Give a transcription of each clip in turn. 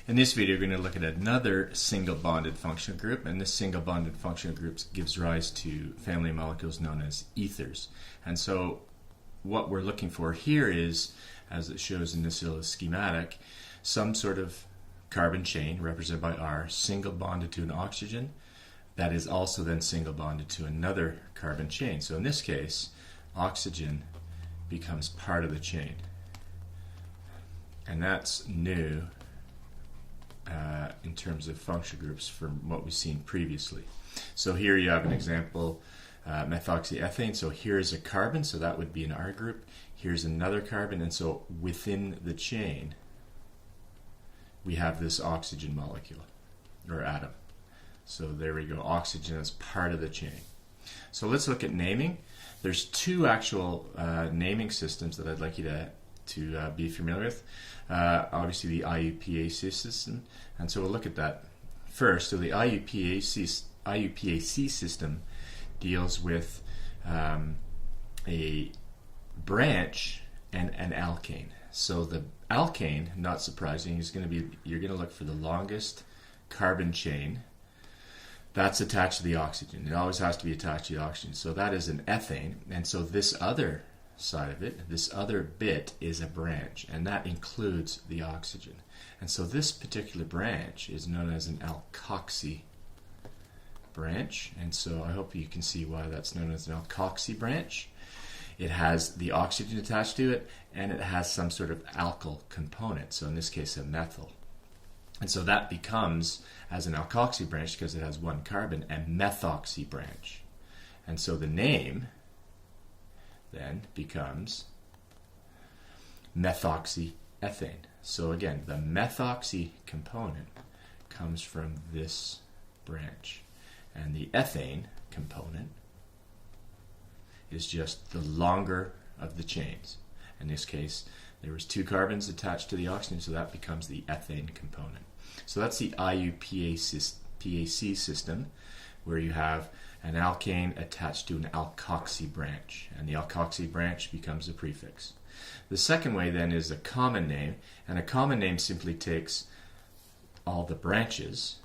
In this video, we're going to look at another single bonded functional group, and this single bonded functional group gives rise to family molecules known as ethers. And so what we're looking for here is, as it shows in this little schematic, some sort of carbon chain represented by R, single bonded to an oxygen, that is also then single bonded to another carbon chain. So in this case, oxygen becomes part of the chain. And that's new in terms of functional groups from what we've seen previously. So here you have an example, methoxyethane. So here's a carbon, so that would be an R group. Here's another carbon, and so within the chain we have this oxygen molecule or atom. So there we go, oxygen is part of the chain. So let's look at naming. There's two actual naming systems that I'd like you to be familiar with. Obviously the IUPAC system, and so we'll look at that first. So the IUPAC system deals with a branch and an alkane. So the alkane, not surprising, is going to be, you're going to look for the longest carbon chain that's attached to the oxygen. It always has to be attached to the oxygen. So that is an ethane, and so this other side of it, this other bit, is a branch, and that includes the oxygen. And so this particular branch is known as an alkoxy branch, and so I hope you can see why that's known as an alkoxy branch. It has the oxygen attached to it, and it has some sort of alkyl component, so in this case a methyl. And so that becomes, as an alkoxy branch, because it has one carbon, a methoxy branch. And so the name then becomes methoxyethane. So again, the methoxy component comes from this branch, and the ethane component is just the longer of the chains. In this case, there was two carbons attached to the oxygen, so that becomes the ethane component. So that's the IUPAC system, where you have an alkane attached to an alkoxy branch, and the alkoxy branch becomes a prefix. The second way then is a common name, and a common name simply takes all the branches.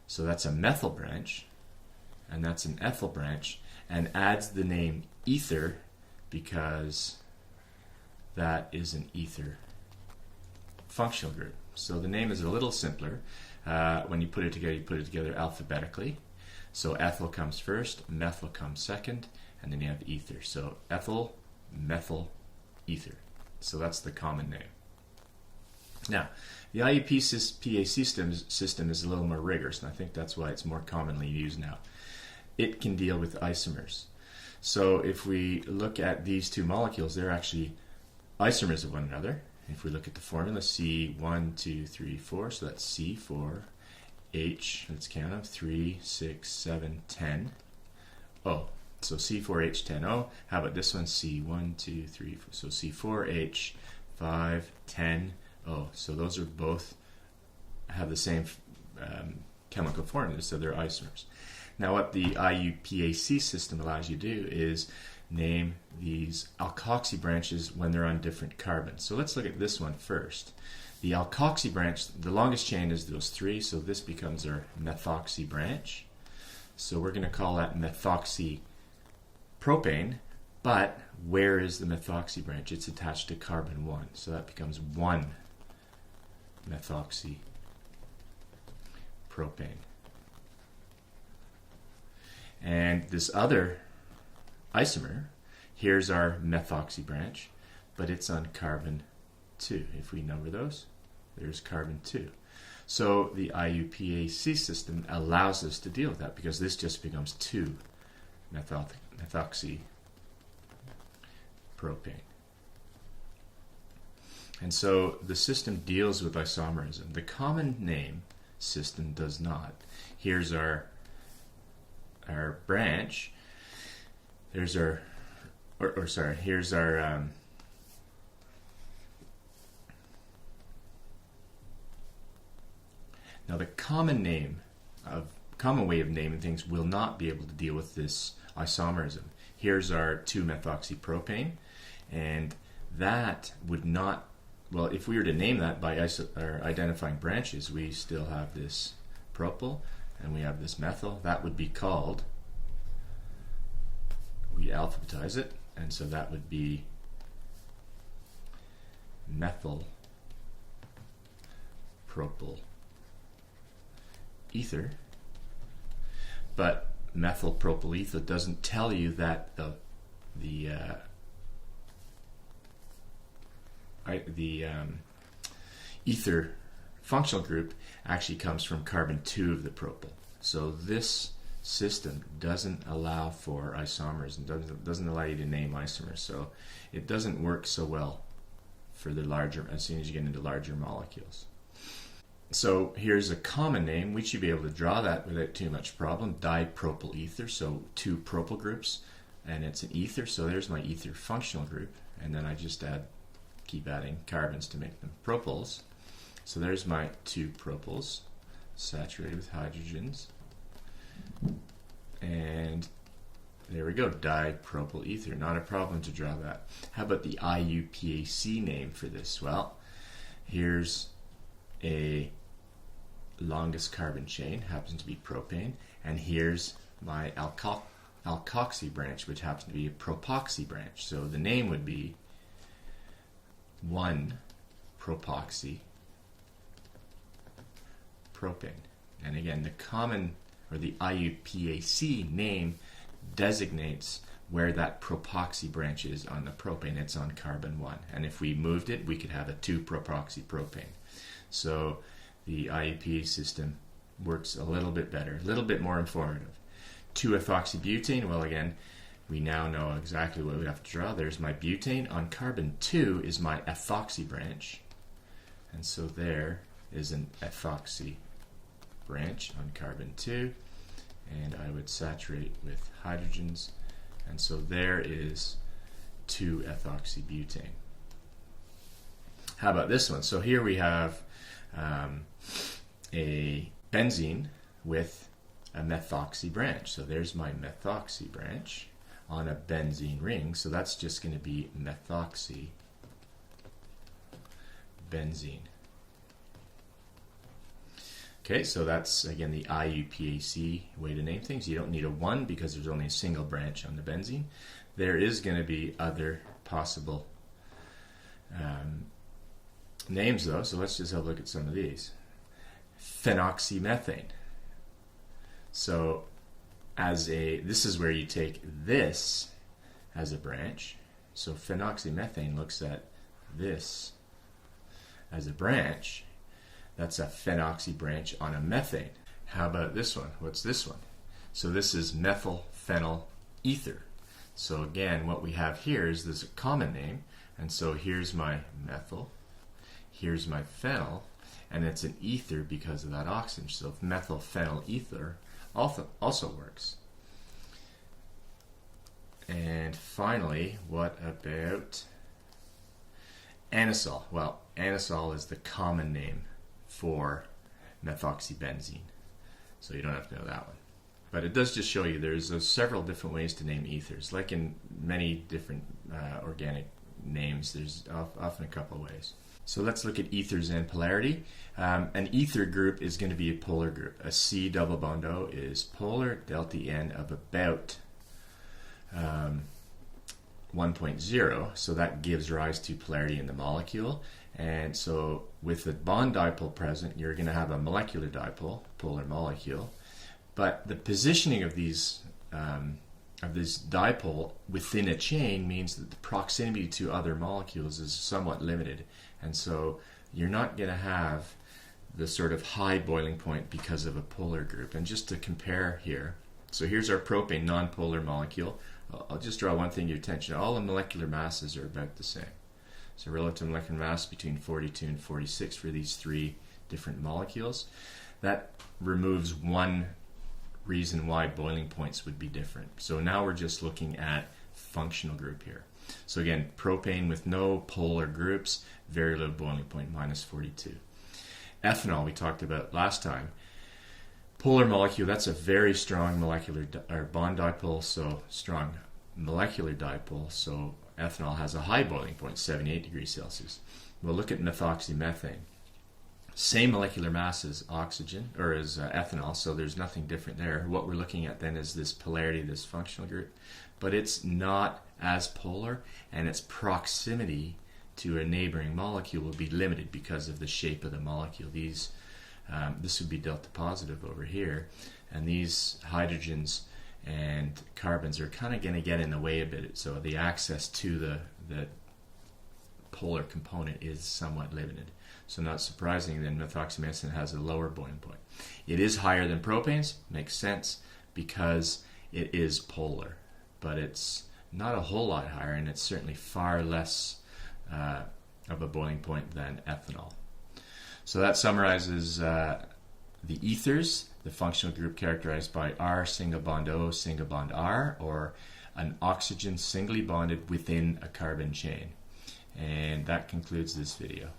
So that's a methyl branch, and that's an ethyl branch, and adds the name ether because that is an ether functional group. So the name is a little simpler. When you put it together alphabetically. So ethyl comes first, methyl comes second, and then you have ether. So ethyl, methyl, ether. So that's the common name. Now, the IUPAC system is a little more rigorous, and I think that's why it's more commonly used now. It can deal with isomers. So if we look at these two molecules, they're actually isomers of one another. If we look at the formula, C1, 2, 3, 4, so that's C4, H, let's count them, 3, 6, 7, 10, O. So C4H10O. How about this one? C1, 2, 3, 4. So C4H, 5, 10, O. So those are both have the same chemical formula, so they're isomers. Now what the IUPAC system allows you to do is name these alkoxy branches when they're on different carbons. So let's look at this one first. The alkoxy branch, the longest chain is those three, so this becomes our methoxy branch. So we're going to call that methoxy propane, but where is the methoxy branch? It's attached to carbon 1, so that becomes 1 methoxy propane. And this other isomer, here's our methoxy branch, but it's on carbon 2. If we number those, there's carbon 2. So the IUPAC system allows us to deal with that because this just becomes 2 methoxy propane. And so the system deals with isomerism. The common name system does not. Here's our branch. There's our, here's our now the common way of naming things will not be able to deal with this isomerism. Here's our 2-methoxypropane, and that would not well, if we were to name that by or identifying branches, we still have this propyl and we have this methyl. That would be called, we alphabetize it, and so that would be methyl propyl ether. But methyl propyl ether doesn't tell you that the ether functional group actually comes from carbon 2 of the propyl. So this system doesn't allow for isomers and doesn't allow you to name isomers. So it doesn't work so well for the larger, as soon as you get into larger molecules. So here's a common name. We should be able to draw that without too much problem. Dipropyl ether, so 2 propyl groups, and it's an ether. So there's my ether functional group, and then I just keep adding carbons to make them propyls. So there's my 2 propyls saturated with hydrogens, and there we go, dipropyl ether. Not a problem to draw that. How about the IUPAC name for this? Well, here's a longest carbon chain, happens to be propane, and here's my alkoxy branch, which happens to be a propoxy branch. So the name would be 1-propoxy propane. And again, the common, or the IUPAC name designates where that propoxy branch is on the propane. It's on carbon 1. And if we moved it, we could have a 2-propoxy propane. So the IUPAC system works a little bit better, a little bit more informative. 2-ethoxybutane, well again, we now know exactly what we have to draw. There's my butane. On carbon 2 is my ethoxy branch. And so there is an ethoxy branch on carbon 2. And I would saturate with hydrogens. And so there is 2-ethoxybutane. How about this one? So here we have a benzene with a methoxy branch. So there's my methoxy branch on a benzene ring. So that's just going to be methoxy benzene. Okay, so that's again the IUPAC way to name things. You don't need a 1 because there's only a single branch on the benzene. There is going to be other possible names though, so let's just have a look at some of these. Phenoxymethane. So this is where you take this as a branch. So phenoxymethane looks at this as a branch. That's a phenoxy branch on a methane. How about this one? What's this one? So this is methyl phenyl ether. So again, what we have here is this common name, and so here's my methyl, here's my phenyl, and it's an ether because of that oxygen. So methyl phenyl ether also works. And finally, what about anisole? Well, anisole is the common name for methoxybenzene, so you don't have to know that one. But it does just show you there's several different ways to name ethers. Like in many different organic names, there's often a couple ways. So let's look at ethers and polarity. An ether group is going to be a polar group. A C double bond O is polar, delta N of about 1.0, so that gives rise to polarity in the molecule. And so with the bond dipole present, you're going to have a molecular dipole, polar molecule. But the positioning of these of this dipole within a chain means that the proximity to other molecules is somewhat limited, and so you're not going to have the sort of high boiling point because of a polar group. And just to compare here, so here's our propane nonpolar molecule. I'll just draw one thing to your attention. All the molecular masses are about the same. So relative molecular mass between 42 and 46 for these 3 different molecules. That removes one reason why boiling points would be different. So now we're just looking at functional group here. So again, propane with no polar groups, very low boiling point, minus 42. Ethanol we talked about last time. Polar molecule, that's a very strong molecular bond dipole, so strong molecular dipole, so ethanol has a high boiling point, 78 degrees Celsius. We'll look at methoxymethane. Same molecular mass as oxygen, or as ethanol, so there's nothing different there. What we're looking at then is this polarity, this functional group, but it's not as polar, and its proximity to a neighboring molecule will be limited because of the shape of the molecule. This would be delta positive over here, and these hydrogens and carbons are kind of going to get in the way a bit, so the access to the polar component is somewhat limited. So not surprising then methoxymethane has a lower boiling point. It is higher than propanes, makes sense, because it is polar, but it's not a whole lot higher, and it's certainly far less of a boiling point than ethanol. So that summarizes the ethers, the functional group characterized by R single bond O single bond R, or an oxygen singly bonded within a carbon chain. And that concludes this video.